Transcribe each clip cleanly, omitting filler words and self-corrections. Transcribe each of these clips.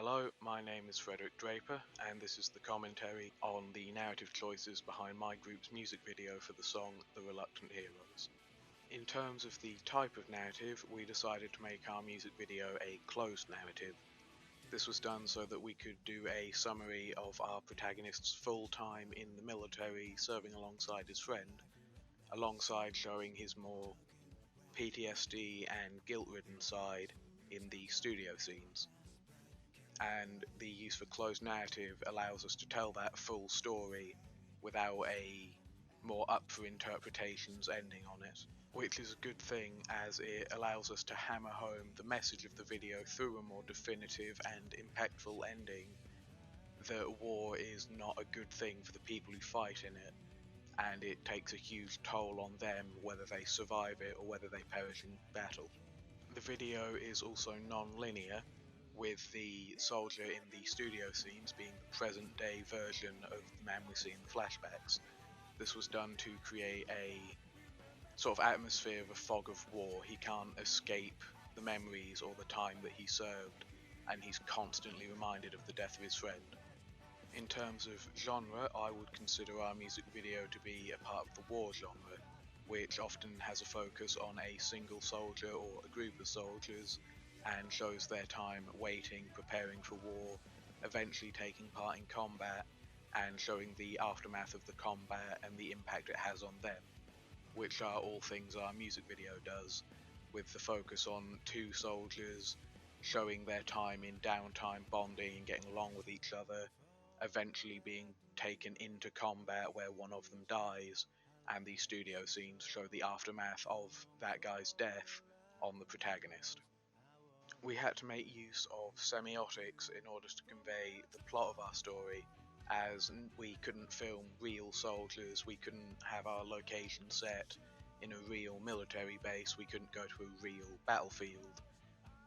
Hello, my name is Frederick Draper, and this is the commentary on the narrative choices behind my group's music video for the song The Reluctant Heroes. In terms of the type of narrative, we decided to make our music video a closed narrative. This was done so that we could do a summary of our protagonist's full time in the military serving alongside his friend, alongside showing his more PTSD and guilt-ridden side in the studio scenes. And the use for closed narrative allows us to tell that full story without a more up for interpretations ending on it, which is a good thing as it allows us to hammer home the message of the video through a more definitive and impactful ending that war is not a good thing for the people who fight in it, and it takes a huge toll on them whether they survive it or whether they perish in battle. The video is also non-linear, with the soldier in the studio scenes being the present day version of the man we see in the flashbacks. This was done to create a sort of atmosphere of a fog of war. He can't escape the memories or the time that he served, and he's constantly reminded of the death of his friend. In terms of genre, I would consider our music video to be a part of the war genre, which often has a focus on a single soldier or a group of soldiers and shows their time waiting, preparing for war, eventually taking part in combat, and showing the aftermath of the combat and the impact it has on them, which are all things our music video does, with the focus on two soldiers showing their time in downtime, bonding and getting along with each other, eventually being taken into combat where one of them dies, and the studio scenes show the aftermath of that guy's death on the protagonist. We had to make use of semiotics in order to convey the plot of our story, as we couldn't film real soldiers, we couldn't have our location set in a real military base, we couldn't go to a real battlefield,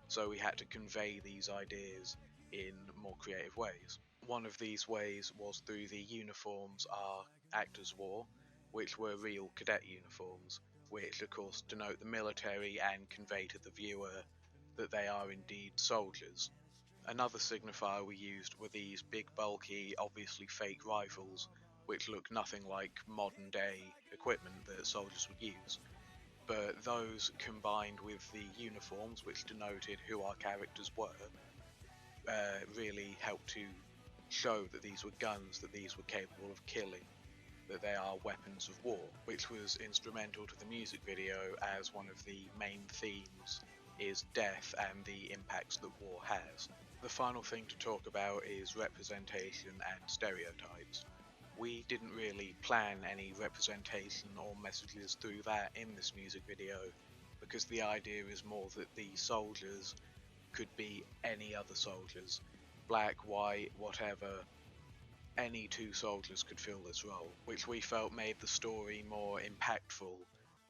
so we had to convey these ideas in more creative ways. One of these ways was through the uniforms our actors wore, which were real cadet uniforms, which of course denote the military and convey to the viewer that they are indeed soldiers. Another signifier we used were these big bulky, obviously fake rifles, which look nothing like modern day equipment that soldiers would use. But those combined with the uniforms, which denoted who our characters were, really helped to show that these were guns, that these were capable of killing, that they are weapons of war, which was instrumental to the music video as one of the main themes is death and the impacts that war has. The final thing to talk about is representation and stereotypes. We didn't really plan any representation or messages through that in this music video, because the idea is more that the soldiers could be any other soldiers. Black, white, whatever, any two soldiers could fill this role, which we felt made the story more impactful,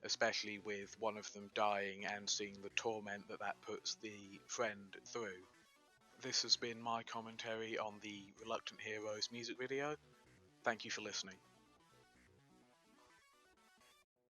especially with one of them dying and seeing the torment that that puts the friend through. This has been my commentary on the Reluctant Heroes music video. Thank you for listening.